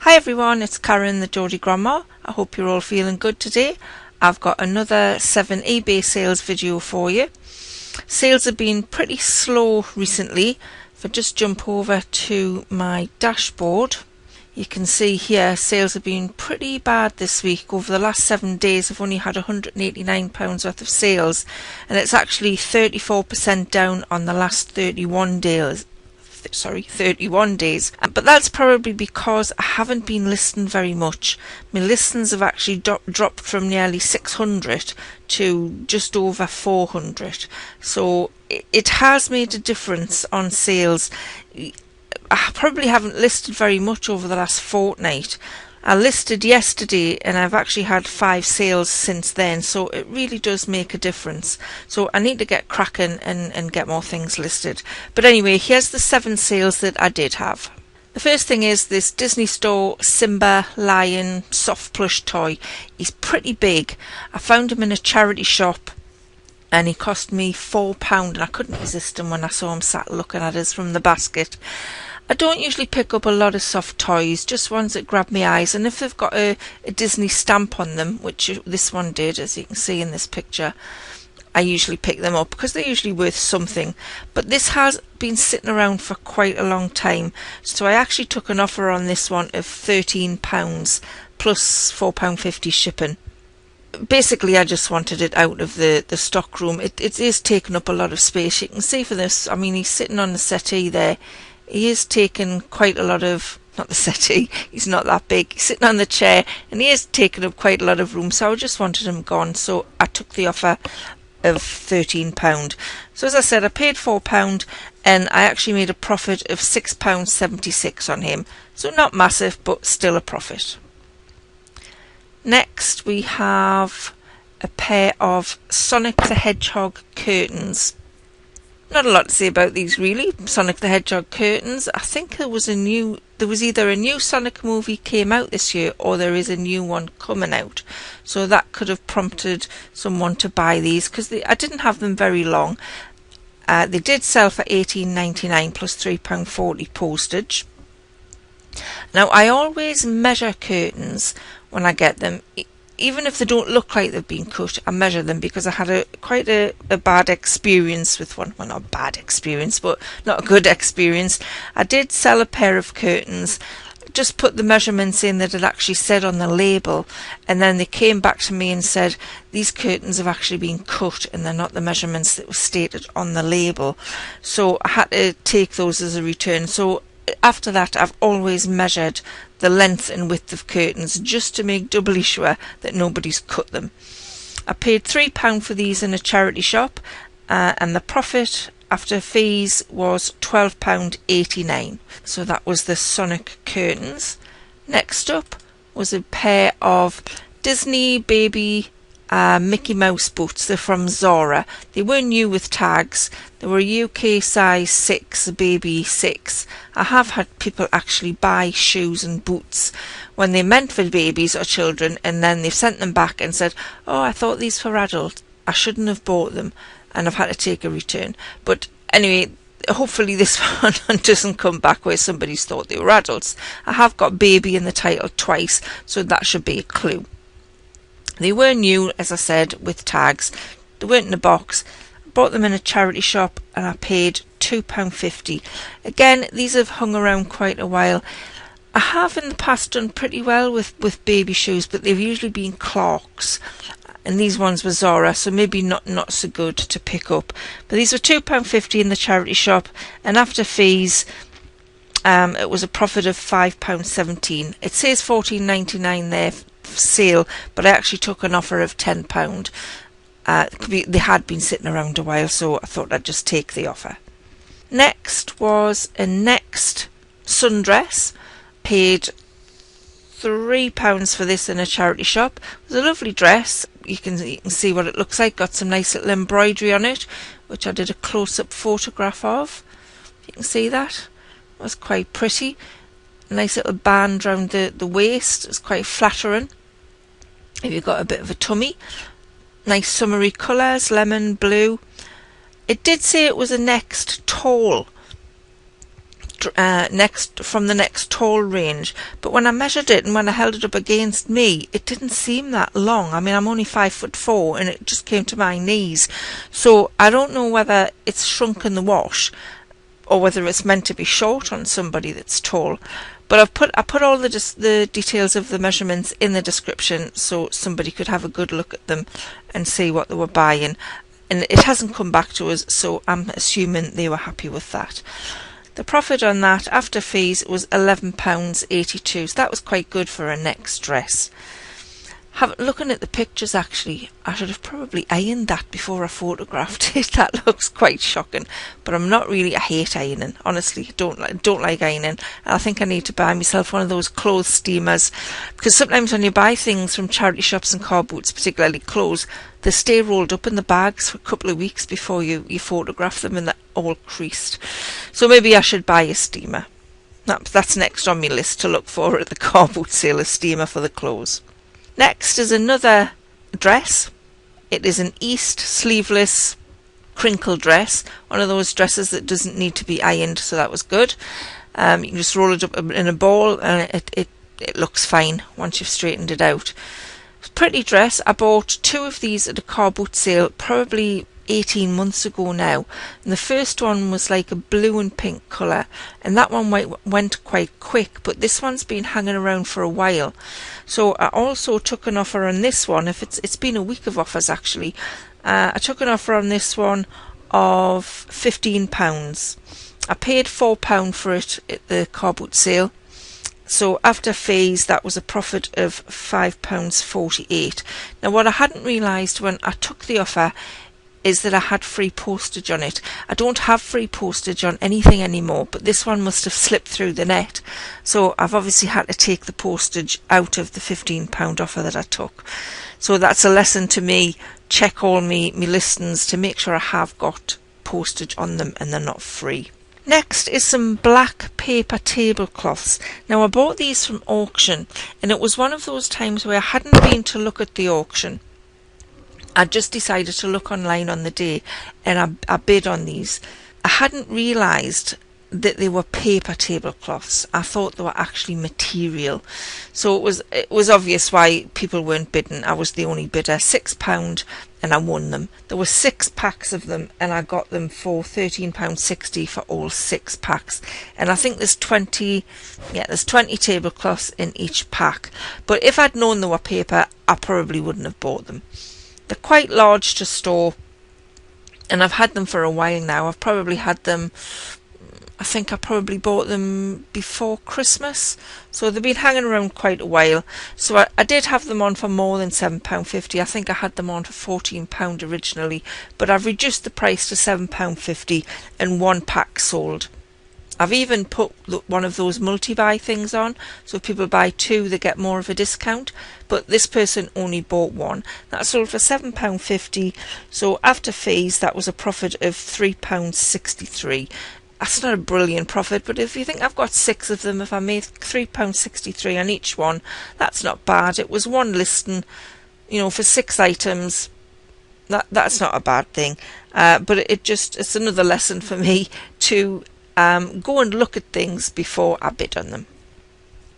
Hi everyone, it's Karen the Geordie Grandma. I hope you're all feeling good today. I've got another 7 eBay sales video for you. Sales have been pretty slow recently. If I just jump over to my dashboard, you can see here sales have been pretty bad this week. Over the last 7 days I've only had £189 worth of sales, and it's actually 34% down on the last 31 days. But that's probably because I haven't been listing very much. My listings have actually dropped from nearly 600 to just over 400, so it has made a difference on sales. I probably haven't listed very much over the last fortnight. I listed yesterday and I've actually had 5 sales since then, so it really does make a difference. So I need to get cracking and get more things listed. But anyway, here's the 7 sales that I did have. The first thing is this Disney Store Simba Lion soft plush toy. He's pretty big. I found him in a charity shop and he cost me £4, and I couldn't resist him when I saw him sat looking at us from the basket. I don't usually pick up a lot of soft toys, just ones that grab my eyes, and if they've got a Disney stamp on them, which this one did, as you can see in this picture, I usually pick them up because they're usually worth something. But this has been sitting around for quite a long time, so I actually took an offer on this one of £13 plus £4.50 shipping. Basically, I just wanted it out of the stock room. It is taking up a lot of space. You can see for this, I mean, he's sitting on the settee there. He is taking quite a lot of, not the settee, he's not that big, he's sitting on the chair and he is taking up quite a lot of room, so I just wanted him gone, so I took the offer of £13. So as I said, I paid £4 and I actually made a profit of £6.76 on him, so not massive but still a profit. Next we have a pair of Sonic the Hedgehog curtains. Not a lot to say about these really. Sonic the Hedgehog curtains. I think there was either a new Sonic movie came out this year or there is a new one coming out. So that could have prompted someone to buy these, because I didn't have them very long. They did sell for $18.99 plus £3.40 postage. Now I always measure curtains when I get them. Even if they don't look like they've been cut, I measure them, because I had quite a bad experience with one. Well, not a bad experience, but not a good experience. I did sell a pair of curtains, just put the measurements in that it actually said on the label, and then they came back to me and said, these curtains have actually been cut and they're not the measurements that were stated on the label. So I had to take those as a return. So after that, I've always measured the length and width of curtains just to make doubly sure that nobody's cut them. I paid £3 for these in a charity shop, and the profit after fees was £12.89. So that was the Sonic curtains. Next up was a pair of Disney baby Mickey Mouse boots. They're from Zara. They were new with tags. They were UK size 6, baby 6. I have had people actually buy shoes and boots when they meant for babies or children, and then they've sent them back and said, oh, I thought these were adult, I shouldn't have bought them, and I've had to take a return. But anyway, hopefully this one doesn't come back where somebody's thought they were adults. I have got baby in the title twice, so that should be a clue. They were new, as I said, with tags. They weren't in a box. I bought them in a charity shop and I paid £2.50. Again, these have hung around quite a while. I have in the past done pretty well with baby shoes, but they've usually been Clarks, and these ones were Zara, so maybe not so good to pick up. But these were £2.50 in the charity shop, and after fees it was a profit of £5.17. It says £14.99 there sale, but I actually took an offer of £10. They had been sitting around a while, so I thought I'd just take the offer. Next was a Next Sundress. Paid £3 for this in a charity shop. It was a lovely dress. You can see what it looks like. Got some nice little embroidery on it, which I did a close-up photograph of. You can see that. It was quite pretty. A nice little band round the waist. It's quite flattering if you've got a bit of a tummy. Nice summery colours, lemon, blue. It did say it was a Next tall from the next tall range, but when I measured it and when I held it up against me, it didn't seem that long. I mean, I'm only 5'4" and it just came to my knees. So I don't know whether it's shrunk in the wash or whether it's meant to be short on somebody that's tall. But I put all the details of the measurements in the description so somebody could have a good look at them and see what they were buying. And it hasn't come back to us, so I'm assuming they were happy with that. The profit on that after fees was £11.82, so that was quite good for a next dress. Looking at the pictures, actually, I should have probably ironed that before I photographed it. That looks quite shocking, but I'm not really. I hate ironing, honestly. Don't like ironing. And I think I need to buy myself one of those clothes steamers, because sometimes when you buy things from charity shops and car boots, particularly clothes, they stay rolled up in the bags for a couple of weeks before you photograph them, and they're all creased. So maybe I should buy a steamer. That's next on my list to look for at the car boot sale, a steamer for the clothes. Next is another dress. It is an East sleeveless crinkle dress, one of those dresses that doesn't need to be ironed, so that was good. You can just roll it up in a ball and it looks fine once you've straightened it out. Pretty dress. I bought two of these at a car boot sale probably 18 months ago now, and the first one was like a blue and pink colour, and that one went quite quick, but this one's been hanging around for a while. So I also took an offer on this one. If it's been a week of offers actually. I took an offer on this one of £15. I paid £4 for it at the car boot sale. So after fees, that was a profit of £5.48. Now what I hadn't realised when I took the offer is that I had free postage on it. I don't have free postage on anything anymore, but this one must have slipped through the net. So I've obviously had to take the postage out of the £15 offer that I took. So that's a lesson to me. Check all me listings to make sure I have got postage on them and they're not free. Next is some black paper tablecloths. Now I bought these from auction, and it was one of those times where I hadn't been to look at the auction. I just decided to look online on the day, and I bid on these. I hadn't realised that they were paper tablecloths. I thought they were actually material. So it was obvious why people weren't bidding. I was the only bidder. £6, and I won them. There were 6 packs of them, and I got them for £13.60 for all 6 packs. And I think there's 20 tablecloths in each pack. But if I'd known they were paper, I probably wouldn't have bought them. They're quite large to store, and I've had them for a while now. I've probably had them, I think I probably bought them before Christmas, so they've been hanging around quite a while. So I did have them on for more than £7.50. I think I had them on for £14 originally, but I've reduced the price to £7.50 and 1 pack sold. I've even put one of those multi-buy things on, so if people buy 2 they get more of a discount, but this person only bought 1. That sold for £7.50, so after fees that was a profit of £3.63. That's not a brilliant profit, but if you think I've got 6 of them, if I made £3.63 on each one, that's not bad. It was one listing, for 6 items. That's not a bad thing, but it's another lesson for me to go and look at things before I bid on them.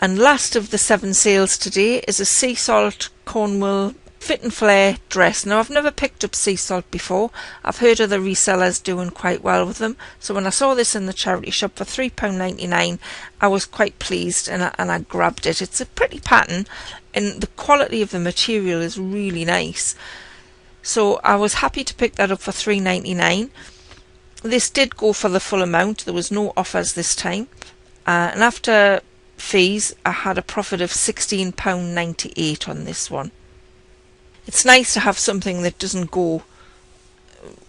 And last of the 7 sales today is a sea salt Cornwall fit and flare dress. Now I've never picked up sea salt before. I've heard other resellers doing quite well with them, so when I saw this in the charity shop for £3.99 I was quite pleased, and I grabbed it. It's a pretty pattern and the quality of the material is really nice, so I was happy to pick that up for £3.99. This did go for the full amount. There was no offers this time, and after fees I had a profit of £16.98 on this one. It's nice to have something that doesn't go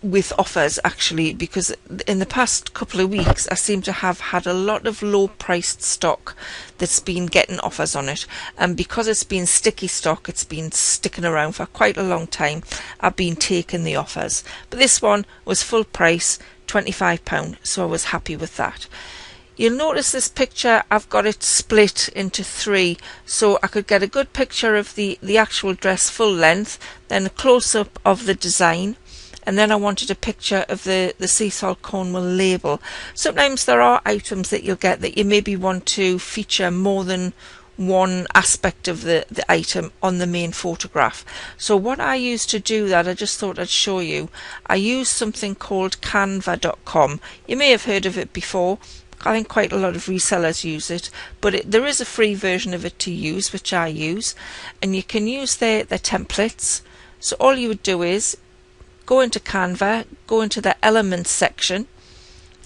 with offers actually, because in the past couple of weeks I seem to have had a lot of low priced stock that's been getting offers on it, and because it's been sticky stock, it's been sticking around for quite a long time, I've been taking the offers. But this one was full price, £25, so I was happy with that. You'll notice this picture, I've got it split into 3, so I could get a good picture of the actual dress full length, then a close-up of the design, and then I wanted a picture of the sea salt Cornwall label. Sometimes there are items that you'll get that you maybe want to feature more than one aspect of the item on the main photograph. So what I use to do that, I just thought I'd show you, I use something called canva.com. You may have heard of it before. I think quite a lot of resellers use it, but there is a free version of it to use, which I use, and you can use their templates. So all you would do is go into Canva, go into the elements section,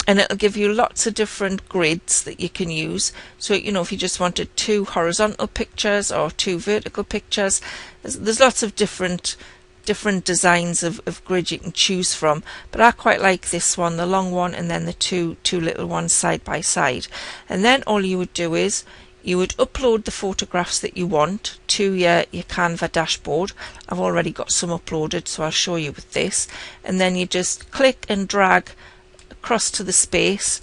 and it'll give you lots of different grids that you can use. So, you know, if you just wanted 2 horizontal pictures or 2 vertical pictures, there's lots of different designs of grid you can choose from, but I quite like this one, the long one, and then the two little ones side by side. And then all you would do is you would upload the photographs that you want to your Canva dashboard. I've already got some uploaded, so I'll show you with this, and then you just click and drag across to the space.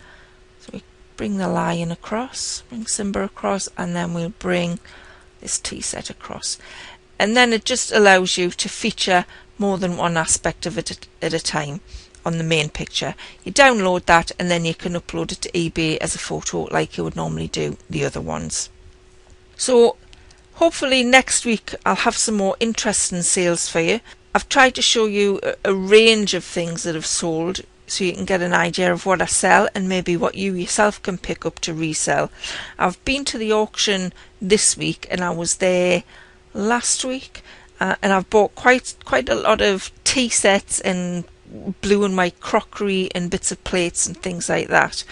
So we bring the lion across, bring Simba across, and then we'll bring this tea set across. And then it just allows you to feature more than one aspect of it at a time on the main picture. You download that and then you can upload it to eBay as a photo like you would normally do the other ones. So hopefully next week I'll have some more interesting sales for you. I've tried to show you a range of things that have sold, so you can get an idea of what I sell and maybe what you yourself can pick up to resell. I've been to the auction this week and I was there last week, and I've bought quite a lot of tea sets and blue and white crockery and bits of plates and things like that.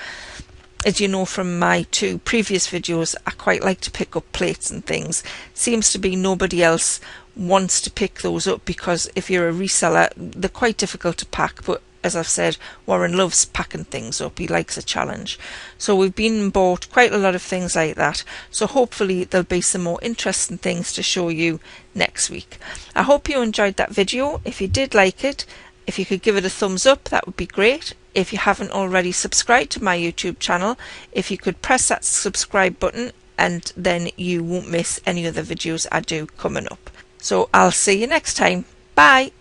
As you know from my 2 previous videos, I quite like to pick up plates and things. Seems to be nobody else wants to pick those up because if you're a reseller, they're quite difficult to pack, but as I've said, Warren loves packing things up. He likes a challenge. So we've been and bought quite a lot of things like that. So hopefully there'll be some more interesting things to show you next week. I hope you enjoyed that video. If you did like it, if you could give it a thumbs up, that would be great. If you haven't already subscribed to my YouTube channel, if you could press that subscribe button, and then you won't miss any other videos I do coming up. So I'll see you next time. Bye.